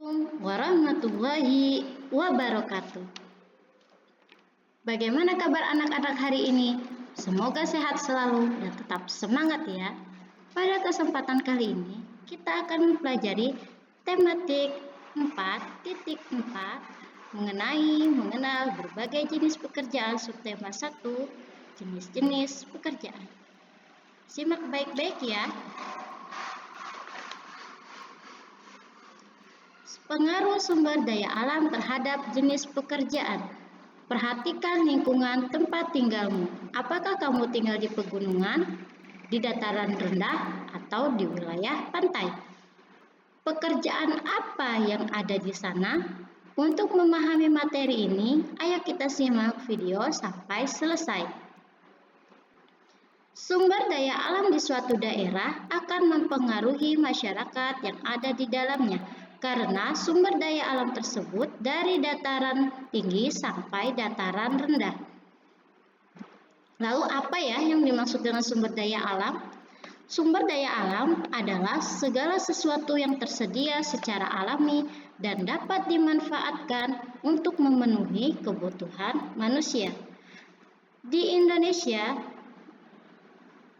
Assalamualaikum warahmatullahi wabarakatuh. Bagaimana kabar anak-anak hari ini? Semoga sehat selalu dan tetap semangat ya. Pada kesempatan kali ini, kita akan mempelajari tematik 4.4 mengenal berbagai jenis pekerjaan subtema 1, jenis-jenis pekerjaan. Simak baik-baik ya. Pengaruh sumber daya alam terhadap jenis pekerjaan. Perhatikan lingkungan tempat tinggalmu. Apakah kamu tinggal di pegunungan, di dataran rendah, atau di wilayah pantai? Pekerjaan apa yang ada di sana? Untuk memahami materi ini, ayo kita simak video sampai selesai. Sumber daya alam di suatu daerah akan mempengaruhi masyarakat yang ada di dalamnya, karena sumber daya alam tersebut dari dataran tinggi sampai dataran rendah. Lalu apa ya yang dimaksud dengan sumber daya alam? Sumber daya alam adalah segala sesuatu yang tersedia secara alami dan dapat dimanfaatkan untuk memenuhi kebutuhan manusia. Di Indonesia,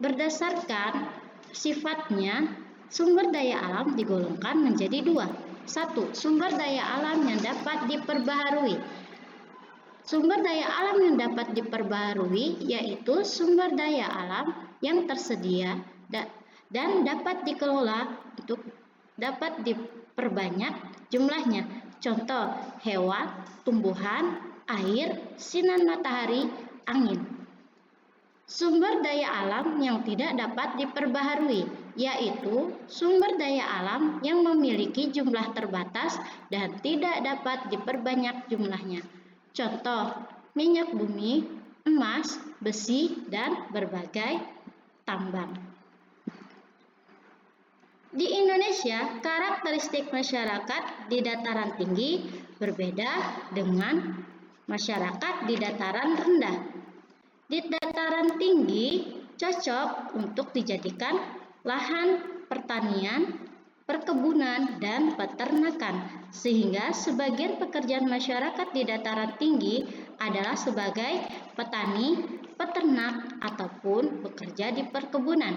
berdasarkan sifatnya, sumber daya alam digolongkan menjadi dua. Satu, sumber daya alam yang dapat diperbaharui. Sumber daya alam yang dapat diperbaharui yaitu sumber daya alam yang tersedia dan dapat dikelola untuk dapat diperbanyak jumlahnya. Contoh, hewan, tumbuhan, air, sinar matahari, angin. Sumber daya alam yang tidak dapat diperbaharui, yaitu sumber daya alam yang memiliki jumlah terbatas dan tidak dapat diperbanyak jumlahnya. Contoh, minyak bumi, emas, besi, dan berbagai tambang. Di Indonesia, karakteristik masyarakat di dataran tinggi berbeda dengan masyarakat di dataran rendah. Di dataran tinggi cocok untuk dijadikan lahan pertanian, perkebunan, dan peternakan, sehingga sebagian pekerjaan masyarakat di dataran tinggi adalah sebagai petani, peternak, ataupun bekerja di perkebunan.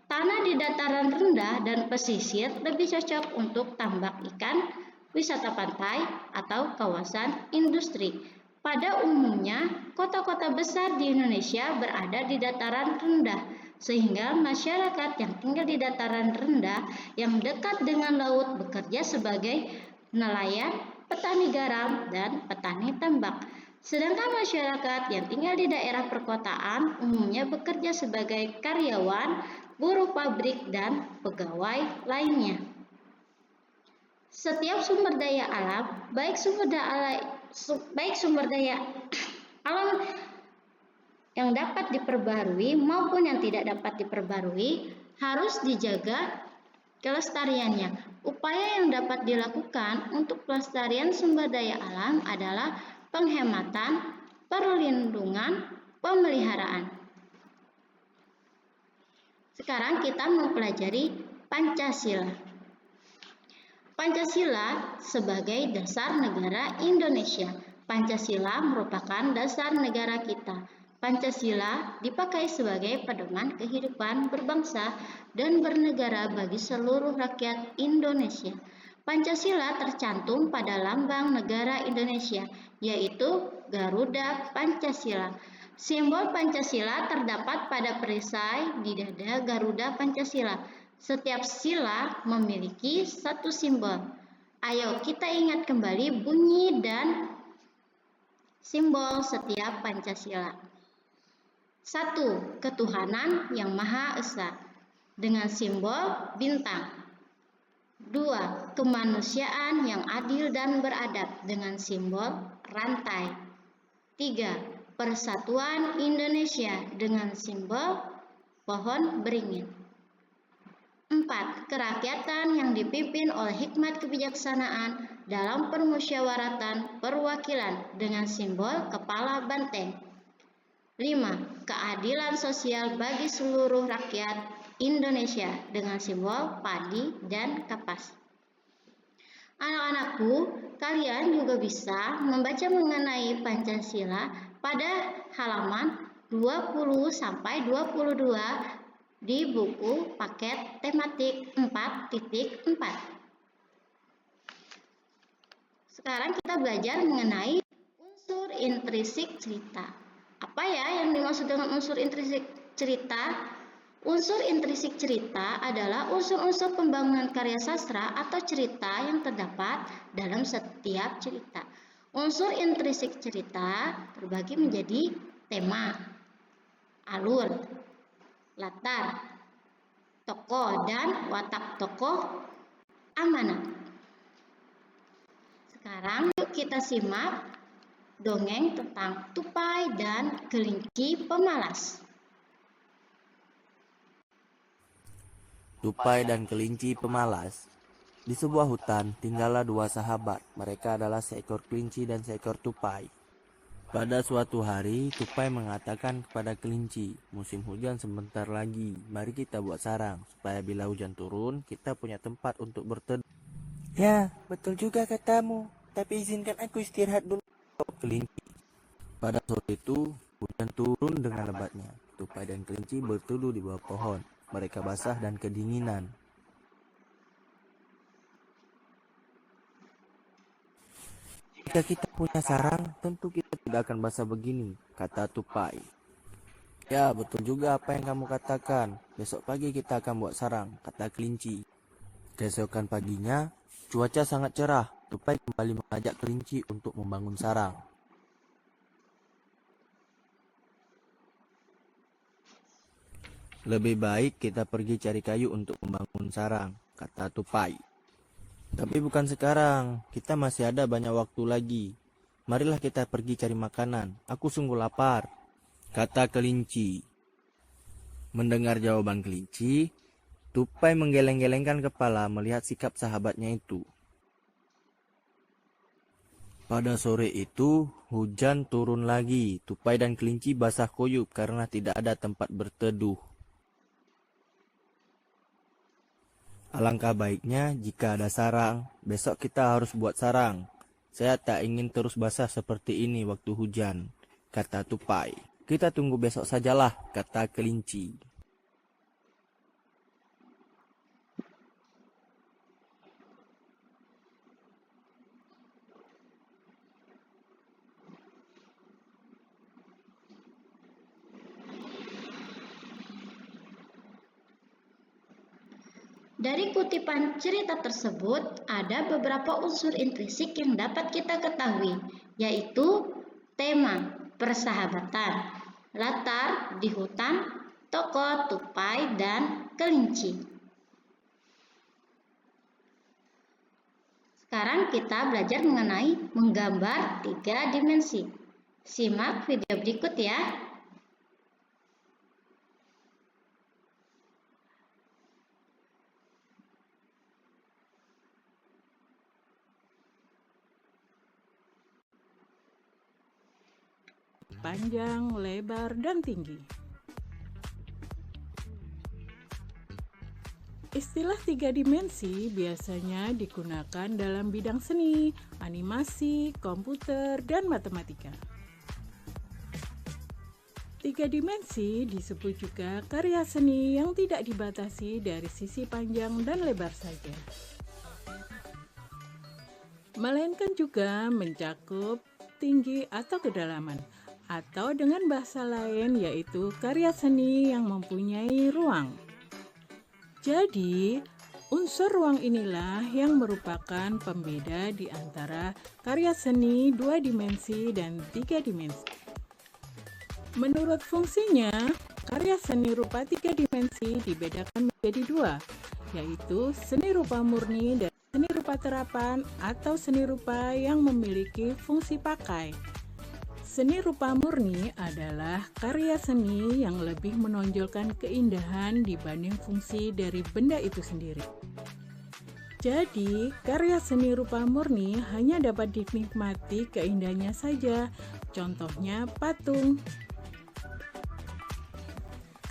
Tanah di dataran rendah dan pesisir lebih cocok untuk tambak ikan, wisata pantai, atau kawasan industri. Pada umumnya, kota-kota besar di Indonesia berada di dataran rendah, sehingga masyarakat yang tinggal di dataran rendah yang dekat dengan laut bekerja sebagai nelayan, petani garam, dan petani tambak. Sedangkan masyarakat yang tinggal di daerah perkotaan umumnya bekerja sebagai karyawan, buruh pabrik, dan pegawai lainnya. Setiap sumber daya alam, baik sumber daya alam yang dapat diperbarui maupun yang tidak dapat diperbarui, harus dijaga kelestariannya. Upaya yang dapat dilakukan untuk pelestarian sumber daya alam adalah penghematan, perlindungan, pemeliharaan. Sekarang kita mempelajari Pancasila. Pancasila sebagai dasar negara Indonesia. Pancasila merupakan dasar negara kita. Pancasila dipakai sebagai pedoman kehidupan berbangsa dan bernegara bagi seluruh rakyat Indonesia. Pancasila tercantum pada lambang negara Indonesia, yaitu Garuda Pancasila. Simbol Pancasila terdapat pada perisai di dada Garuda Pancasila. Setiap sila memiliki satu simbol. Ayo kita ingat kembali bunyi dan simbol setiap Pancasila. 1. Ketuhanan yang Maha Esa dengan simbol bintang. 2. Kemanusiaan yang adil dan beradab dengan simbol rantai. 3. Persatuan Indonesia dengan simbol pohon beringin. 4. Kerakyatan yang dipimpin oleh hikmat kebijaksanaan dalam permusyawaratan perwakilan dengan simbol kepala banteng. 5. Keadilan sosial bagi seluruh rakyat Indonesia dengan simbol padi dan kapas. Anak-anakku, kalian juga bisa membaca mengenai Pancasila pada halaman 20 sampai 22 di buku paket tematik 4.4. Sekarang kita belajar mengenai unsur intrinsik cerita. Apa ya yang dimaksud dengan unsur intrinsik cerita? Unsur intrinsik cerita adalah unsur-unsur pembangunan karya sastra atau cerita yang terdapat dalam setiap cerita. Unsur intrinsik cerita terbagi menjadi tema, alur, latar, tokoh, dan watak tokoh, amanat. Sekarang yuk kita simak dongeng tentang tupai dan kelinci pemalas. Tupai dan kelinci pemalas. Di sebuah hutan tinggallah dua sahabat. Mereka adalah seekor kelinci dan seekor tupai. Pada suatu hari, tupai mengatakan kepada kelinci, "Musim hujan sebentar lagi. Mari kita buat sarang, supaya bila hujan turun, kita punya tempat untuk berteduh." "Ya, betul juga katamu. Tapi izinkan aku istirahat dulu," kelinci. Pada sore itu, hujan turun dengan lebatnya. Tupai dan kelinci berteduh di bawah pohon. Mereka basah dan kedinginan. "Jika kita punya sarang, tentu kita tidak akan basah begini," kata tupai. "Ya, betul juga apa yang kamu katakan. Besok pagi kita akan buat sarang," kata kelinci. Keesokan paginya, cuaca sangat cerah. Tupai kembali mengajak kelinci untuk membangun sarang. "Lebih baik kita pergi cari kayu untuk membangun sarang," kata tupai. "Tapi bukan sekarang, kita masih ada banyak waktu lagi. Marilah kita pergi cari makanan, aku sungguh lapar," kata kelinci. Mendengar jawaban kelinci, tupai menggeleng-gelengkan kepala melihat sikap sahabatnya itu. Pada sore itu, hujan turun lagi. Tupai dan kelinci basah kuyup karena tidak ada tempat berteduh. "Alangkah baiknya jika ada sarang. Besok kita harus buat sarang. Saya tak ingin terus basah seperti ini waktu hujan," kata tupai. "Kita tunggu besok sajalah," kata kelinci. Dari kutipan cerita tersebut, ada beberapa unsur intrinsik yang dapat kita ketahui, yaitu tema, persahabatan, latar di hutan, tokoh, tupai, dan kelinci. Sekarang kita belajar mengenai menggambar 3 dimensi. Simak video berikut ya. Panjang, lebar, dan tinggi. Istilah 3 dimensi biasanya digunakan dalam bidang seni, animasi, komputer, dan matematika. 3 dimensi disebut juga karya seni yang tidak dibatasi dari sisi panjang dan lebar saja, melainkan juga mencakup tinggi atau kedalaman, atau dengan bahasa lain yaitu karya seni yang mempunyai ruang. Jadi, unsur ruang inilah yang merupakan pembeda di antara karya seni 2 dimensi dan 3 dimensi. Menurut fungsinya, karya seni rupa 3 dimensi dibedakan menjadi 2, yaitu seni rupa murni dan seni rupa terapan atau seni rupa yang memiliki fungsi pakai. Seni rupa murni adalah karya seni yang lebih menonjolkan keindahan dibanding fungsi dari benda itu sendiri. Jadi, karya seni rupa murni hanya dapat dinikmati keindahannya saja. Contohnya patung.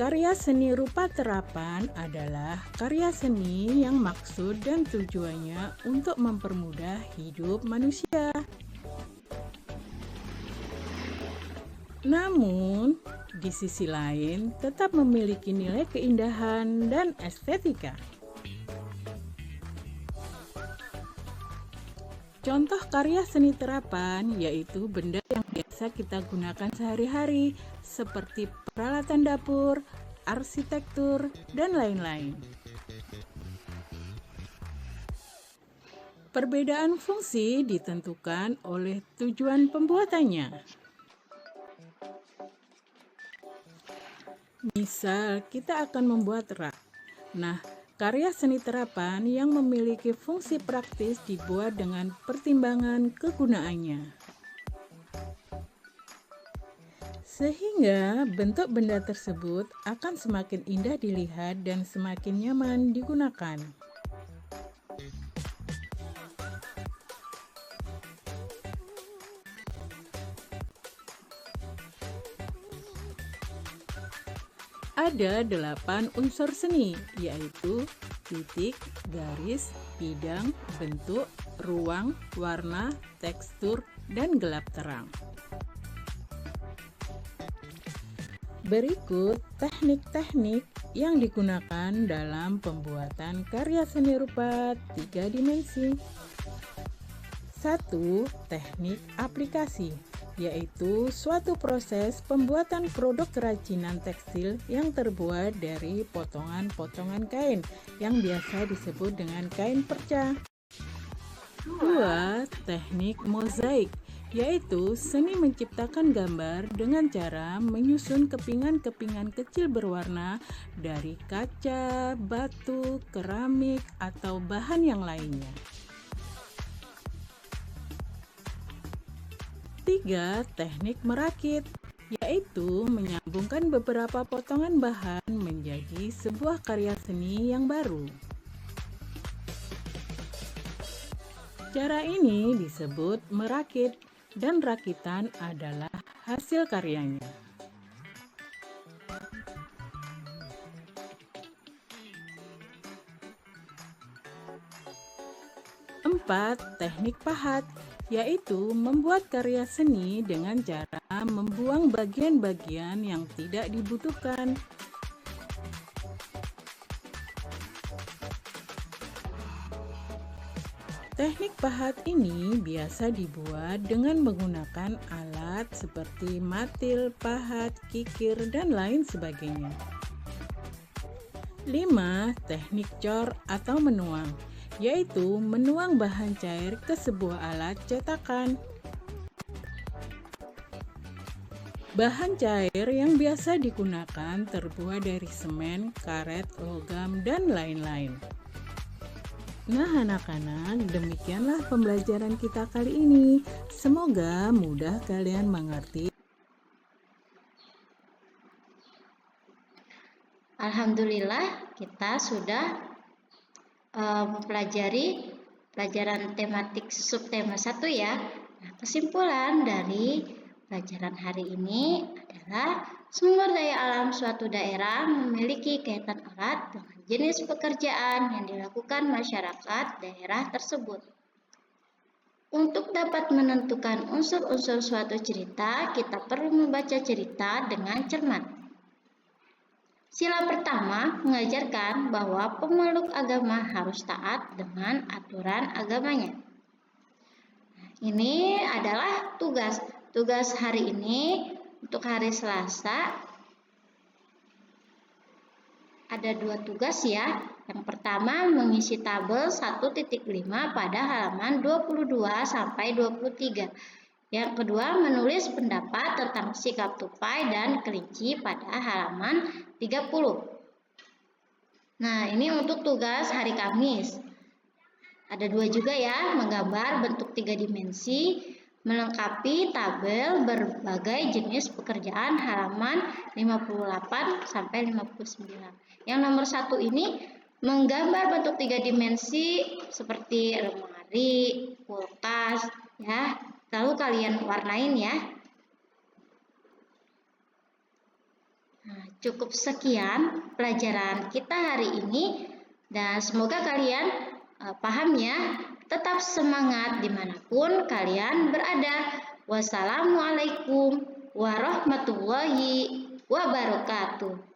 Karya seni rupa terapan adalah karya seni yang maksud dan tujuannya untuk mempermudah hidup manusia. Namun, di sisi lain tetap memiliki nilai keindahan dan estetika. Contoh karya seni terapan yaitu benda yang biasa kita gunakan sehari-hari seperti peralatan dapur, arsitektur, dan lain-lain. Perbedaan fungsi ditentukan oleh tujuan pembuatannya. Misal, kita akan membuat rak. Nah, karya seni terapan yang memiliki fungsi praktis dibuat dengan pertimbangan kegunaannya. Sehingga bentuk benda tersebut akan semakin indah dilihat dan semakin nyaman digunakan. Ada 8 unsur seni, yaitu titik, garis, bidang, bentuk, ruang, warna, tekstur, dan gelap terang. Berikut teknik-teknik yang digunakan dalam pembuatan karya seni rupa 3 dimensi. 1. Teknik aplikasi, yaitu suatu proses pembuatan produk kerajinan tekstil yang terbuat dari potongan-potongan kain yang biasa disebut dengan kain perca. 2. Teknik mozaik, yaitu seni menciptakan gambar dengan cara menyusun kepingan-kepingan kecil berwarna dari kaca, batu, keramik, atau bahan yang lainnya. 3. Teknik merakit, yaitu menyambungkan beberapa potongan bahan menjadi sebuah karya seni yang baru. Cara ini disebut merakit, dan rakitan adalah hasil karyanya. 4. Teknik pahat, yaitu membuat karya seni dengan cara membuang bagian-bagian yang tidak dibutuhkan. Teknik pahat ini biasa dibuat dengan menggunakan alat seperti matil, pahat, kikir, dan lain sebagainya. 5. Teknik cor atau menuang, yaitu menuang bahan cair ke sebuah alat cetakan. Bahan cair yang biasa digunakan terbuat dari semen, karet, logam, dan lain-lain. Nah anak-anak, demikianlah pembelajaran kita kali ini. Semoga mudah kalian mengerti. Alhamdulillah kita sudah mempelajari pelajaran tematik subtema 1 ya. Nah, kesimpulan dari pelajaran hari ini adalah sumber daya alam suatu daerah memiliki kaitan erat dengan jenis pekerjaan yang dilakukan masyarakat daerah tersebut. Untuk dapat menentukan unsur-unsur suatu cerita, kita perlu membaca cerita dengan cermat. Sila pertama mengajarkan bahwa pemeluk agama harus taat dengan aturan agamanya. Ini adalah tugas hari ini. Untuk hari Selasa ada 2 tugas ya. Yang pertama mengisi tabel 1.5 pada halaman 22 sampai 23. Yang kedua menulis pendapat tentang sikap tupai dan kelinci pada halaman 30. Nah, ini untuk tugas hari Kamis. Ada 2 juga ya, menggambar bentuk 3 dimensi, melengkapi tabel berbagai jenis pekerjaan halaman 58 sampai 59. Yang nomor 1 ini menggambar bentuk 3 dimensi seperti lemari, kulkas ya. Lalu kalian warnain ya. Nah, Cukup sekian pelajaran kita hari ini dan semoga kalian paham ya. Tetap semangat dimanapun kalian berada. Wassalamualaikum warahmatullahi wabarakatuh.